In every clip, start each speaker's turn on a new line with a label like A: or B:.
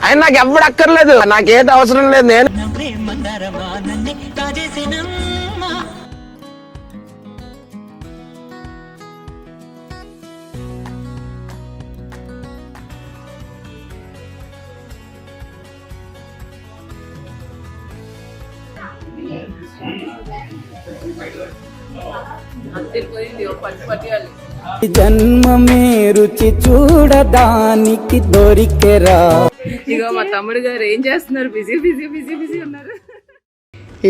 A: ఆయన నాకు ఎవ్వడు అక్కర్లేదు, నాకేది అవసరం లేదు. నేను
B: జన్మమే రుచి చూడడానికి దొరికెరా.
C: ఇగో మా తమ్ముడు గారు ఏం చేస్తున్నారు? బిజీ బిజీ బిజీ బిజీ ఉన్నారు.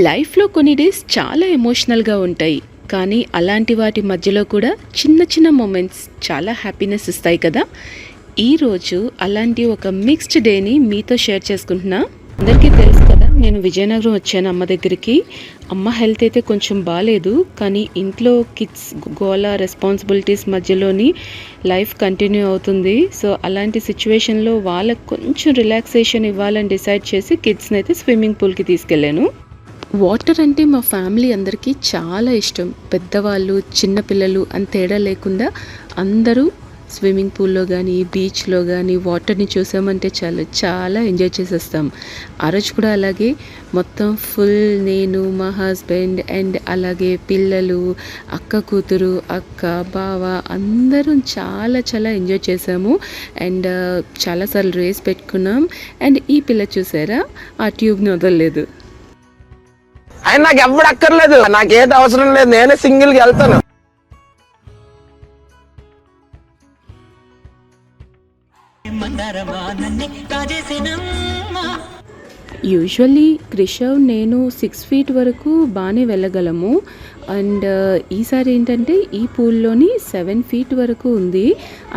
C: లైఫ్లో కొన్ని డేస్ చాలా ఎమోషనల్గా ఉంటాయి, కానీ అలాంటి వాటి మధ్యలో కూడా చిన్న చిన్న మూమెంట్స్ చాలా హ్యాపీనెస్ ఇస్తాయి కదా. ఈరోజు అలాంటి ఒక మిక్స్డ్ డేని మీతో షేర్ చేసుకుంటున్నా. అందరికీ తెలుసు కదా, నేను విజయనగరం వచ్చాను అమ్మ దగ్గరికి. అమ్మ హెల్త్ అయితే కొంచెం బాగాలేదు, కానీ ఇంట్లో కిడ్స్ గోల రెస్పాన్సిబిలిటీస్ మధ్యలోని లైఫ్ కంటిన్యూ అవుతుంది. సో అలాంటి సిచ్యువేషన్లో వాళ్ళకు కొంచెం రిలాక్సేషన్ ఇవ్వాలని డిసైడ్ చేసి కిడ్స్ని అయితే స్విమ్మింగ్ పూల్కి తీసుకెళ్ళాను. వాటర్ అంటే మా ఫ్యామిలీ అందరికీ చాలా ఇష్టం. పెద్దవాళ్ళు చిన్నపిల్లలు అని తేడా లేకుండా అందరూ స్విమ్మింగ్ పూల్లో కానీ బీచ్లో కానీ వాటర్ని చూసామంటే చాలా ఎంజాయ్ చేసేస్తాం. ఆ రోజు కూడా అలాగే మొత్తం ఫుల్ నేను, మా హస్బెండ్ అండ్ అలాగే పిల్లలు, అక్క కూతురు, అక్క బావ అందరం చాలా ఎంజాయ్ చేసాము. అండ్ చాలాసార్లు రేస్ పెట్టుకున్నాం. అండ్ ఈ పిల్ల చూసారా, ఆ ట్యూబ్ని వదలలేదు.
A: ఆయన నాకు ఎవ్వడు అక్కర్లేదు, నాకేది అవసరం లేదు. నేనే సింగిల్గా వెళ్తాను.
C: యూజువల్లీ క్రిషవ్ నేను 6 feet వరకు బాగానే వెళ్ళగలము. అండ్ ఈసారి ఏంటంటే ఈ పూల్లోని 7 feet వరకు ఉంది.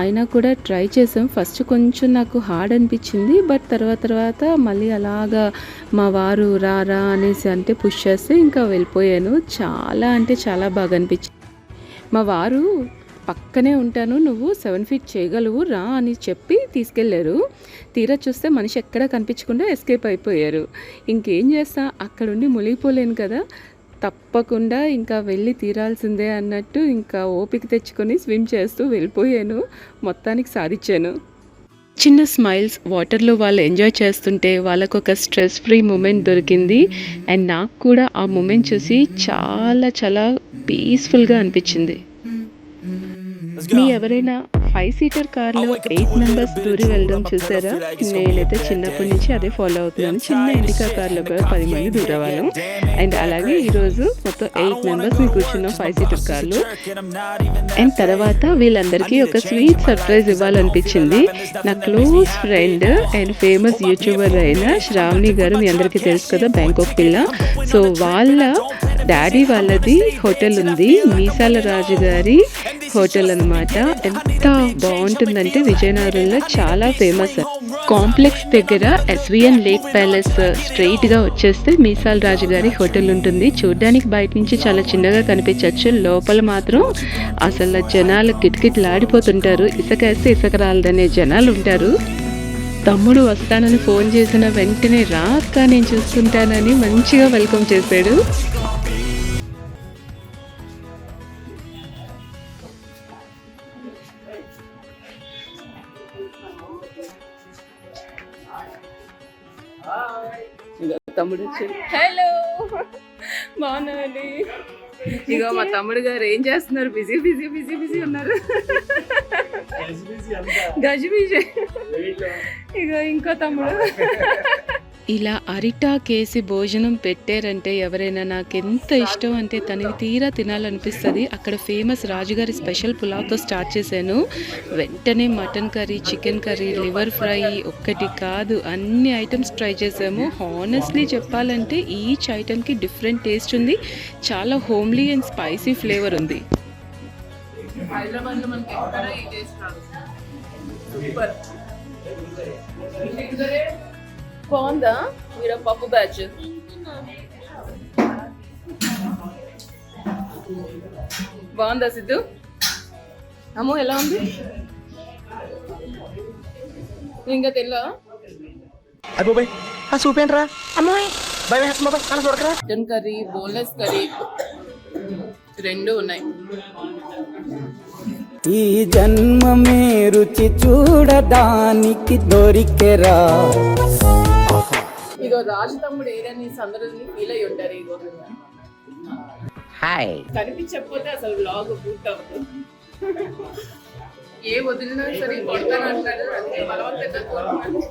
C: అయినా కూడా ట్రై చేసాం. ఫస్ట్ కొంచెం నాకు హార్డ్ అనిపించింది, బట్ తర్వాత మళ్ళీ అలాగా మా వారు రా అనేసి అంటే పుష్ చేస్తే ఇంకా వెళ్ళిపోయాను. చాలా బాగా అనిపించింది. మా వారు పక్కనే ఉంటాను, నువ్వు 7 feet చేయగలవు రా అని చెప్పి తీసుకెళ్లారు. తీరా చూస్తే మనిషి ఎక్కడా కనిపించకుండా ఎస్కేప్ అయిపోయారు. ఇంకేం చేస్తా, అక్కడుండి మునిగిపోలేను కదా, తప్పకుండా ఇంకా వెళ్ళి తీరాల్సిందే అన్నట్టు ఇంకా ఓపిక తెచ్చుకొని స్విమ్ చేస్తూ వెళ్ళిపోయాను. మొత్తానికి సాధించాను. చిన్న స్మైల్స్ వాటర్లో వాళ్ళు ఎంజాయ్ చేస్తుంటే వాళ్ళకు ఒక స్ట్రెస్ ఫ్రీ మూమెంట్ దొరికింది. అండ్ నాకు కూడా ఆ మూమెంట్ చూసి చాలా పీస్ఫుల్గా అనిపించింది. మీ ఎవరైనా 5-seater కార్లో 8 members దూరి వెళ్ళడం చూసారా? నేనైతే చిన్నప్పటి నుంచి అదే ఫాలో అవుతున్నాను. చిన్న ఇండికా కార్లో కూడా 10 మంది దూరేవాళ్ళం. అండ్ అలాగే ఈరోజు మొత్తం 8 members కూర్చున్నాం 5-seater కార్లో. అండ్ తర్వాత వీళ్ళందరికీ ఒక స్వీట్ సర్ప్రైజ్ ఇవ్వాలనిపించింది. నా close friend and famous youtuber అయిన శ్రావణి గారు, మీ అందరికీ తెలుసు కదా, బ్యాంకాక్ పిల్ల. సో వాళ్ళ డాడీ వాళ్ళది హోటల్ ఉంది, మీసాల రాజు గారి హోటల్ అనమాట. ఎంత బాగుంటుందంటే విజయనగరంలో చాలా ఫేమస్. కాంప్లెక్స్ దగ్గర SVN లేక్ ప్యాలెస్ స్ట్రైట్గా వచ్చేస్తే మీసాల రాజు గారి హోటల్ ఉంటుంది. చూడ్డానికి బయట నుంచి చాలా చిన్నగా కనిపించవచ్చు, లోపల మాత్రం అసలు జనాలు కిటకిటలాడిపోతుంటారు. ఇసుక వేస్తే ఇసుక రాలదనే జనాలు ఉంటారు. తమ్ముడు వస్తానని ఫోన్ చేసిన వెంటనే రాక నేను చూసుకుంటానని మంచిగా వెల్కమ్ చేశాడు. తమ్ముడు హలో బాగున్నాండి. ఇగో మా తమ్ముడు గారు ఏం చేస్తున్నారు? బిజీ బిజీ బిజీ బిజీ ఉన్నారు. గజిబిజి. ఇగో ఇంకో తమ్ముడు. ఇలా అరిటాకేసి భోజనం పెట్టారంటే ఎవరైనా నాకు ఎంత ఇష్టం అంటే తనకి తీరా తినాలనిపిస్తుంది. అక్కడ ఫేమస్ రాజుగారి స్పెషల్ పులావ్తో స్టార్ట్ చేశాను. వెంటనే mutton curry, chicken curry, liver fry, ఒక్కటి కాదు అన్ని ఐటమ్స్ ట్రై చేసాము. హానెస్ట్లీ చెప్పాలంటే ఈచ్ ఐటమ్కి డిఫరెంట్ టేస్ట్ ఉంది. చాలా హోమ్లీ అండ్ స్పైసీ ఫ్లేవర్ ఉంది. హైదరాబాద్లో మనకి ఎక్కడ ఈ టేస్ట్ రాదు. సూపర్. బాగుందా? మీరు పప్పు బ్యాచ్ బాగుందా సిద్ధు? అమ్మో ఎలా ఉంది? ఇంకా తెల్లా
A: చూపేంట్రా అమ్మాయి
C: మటన్ కర్రీ, బోన్లెస్ కర్రీ 2 ఉన్నాయి.
B: ఈ జన్మమే రుచి చూడడానికి దొరికెరా.
C: ఇగో రాజు తమ్ముడు ఏదని సందర్భంని ఫీల్ అయి ఉంటారు. ఇగో
A: హాయ్.
C: కనిపించకపోతే అసలు బ్లాగ్ పూర్తవుతుంది. ఏ వదిలినా సరే కొడతాను అంటాడు. అందుకే బలవంతంగా కోరుతున్నాను.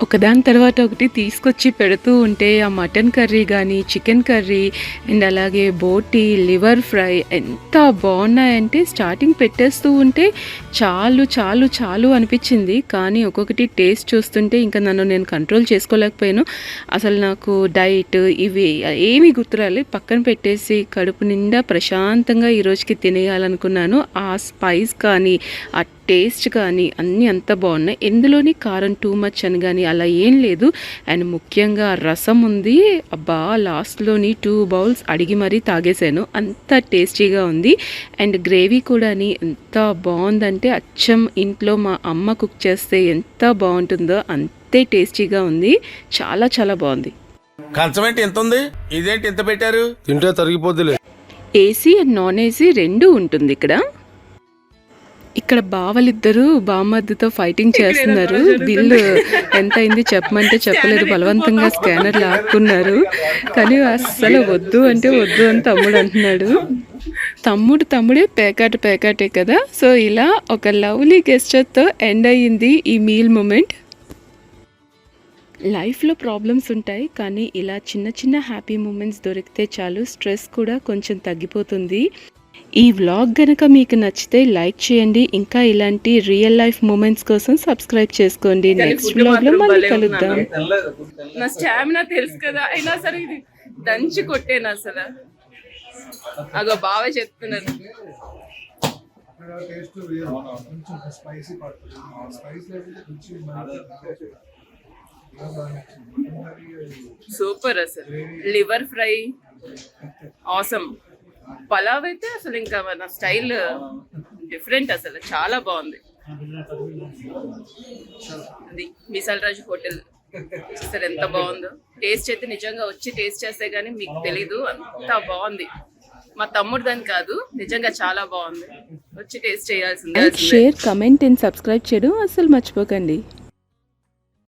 C: ఒకదాని తర్వాత ఒకటి తీసుకొచ్చి పెడుతూ ఉంటే ఆ మటన్ కర్రీ కానీ చికెన్ కర్రీ అండ్ అలాగే బోటి లివర్ ఫ్రై ఎంత బాగున్నాయంటే స్టార్టింగ్ పెట్టేస్తూ ఉంటే చాలు చాలు చాలు అనిపించింది. కానీ ఒక్కొక్కటి టేస్ట్ చూస్తుంటే ఇంకా నేను కంట్రోల్ చేసుకోలేకపోయాను. అసలు నాకు డైట్ ఇవి ఏమీ గుర్తురాలి. పక్కన పెట్టేసి కడుపు నిండా ప్రశాంతంగా ఈ రోజుకి తినేయాలనుకున్నాను. ఆ స్పైస్ కానీ ఆ టేస్ట్ కానీ అన్నీ అంత బాగున్నాయి. ఎందులోని కారం టూ మచ్ అని కానీ అలా ఏం లేదు. అండ్ ముఖ్యంగా రసం ఉంది. అబ్బా లాస్ట్లోని 2 బౌల్స్ అడిగి మరీ తాగేశాను. అంత టేస్టీగా ఉంది. అండ్ గ్రేవీ కూడా ఎంత బాగుందంటే అచ్చం ఇంట్లో మా అమ్మ కుక్ చేస్తే ఎంత బాగుంటుందో అంతే టేస్టీగా ఉంది. చాలా చాలా బాగుంది.
D: కంచం ఏంటి ఎంత ఉంది? ఇదేంటి ఇంత పెట్టారు?
E: తింటే తరిగిపోద్దిలే.
C: ఏసీ అండ్ నాన్ ఏసీ రెండూ ఉంటుంది ఇక్కడ బావలిద్దరూ బామ్మద్దుతో ఫైటింగ్ చేస్తున్నారు. బిల్లు ఎంత అయింది చెప్పమంటే చెప్పలేదు. బలవంతంగా స్కానర్ లాక్కున్నారు. కానీ అస్సలు వద్దు అంటే వద్దు అని తమ్ముడు అంటున్నాడు. తమ్ముడే పేకాటే కదా. సో ఇలా ఒక లవ్లీ గెస్చర్తో ఎండ్ అయ్యింది ఈ మీల్ మూమెంట్. లైఫ్లో ప్రాబ్లమ్స్ ఉంటాయి, కానీ ఇలా చిన్న చిన్న హ్యాపీ మూమెంట్స్ దొరికితే చాలు, స్ట్రెస్ కూడా కొంచెం తగ్గిపోతుంది. ఈ వ్లాగ్ గనక మీకు నచ్చితే లైక్ చేయండి. ఇంకా ఇలాంటి రియల్ లైఫ్ మూమెంట్స్ కోసం సబ్స్క్రైబ్ చేసుకోండి. నెక్స్ట్ వ్లాగ్లో మళ్ళీ కలుద్దాం. నా స్టామినా తెలుసు కదా, అయినా సరే ఇది దంచి కొట్టేనా అసలు. అగో బాగా చెప్తున్నారు. సూపర్ అసలు. Liver fry awesome. పలావ్ అయితే అసలు ఇంకా మన స్టైల్ డిఫరెంట్, అసలు చాలా బాగుంది. అది మిసాల్ రాజు హోటల్ అసలు ఎంత బాగుందో. టేస్ట్ అయితే నిజంగా వచ్చి టేస్ట్ చేస్తే గానీ మీకు తెలీదు, అంత బాగుంది. మా తమ్ముడు దాని కాదు, నిజంగా చాలా బాగుంది. వచ్చి టేస్ట్ చేయాల్సింది. షేర్, కమెంట్ అండ్ సబ్స్క్రైబ్ చేయడం అసలు మర్చిపోకండి.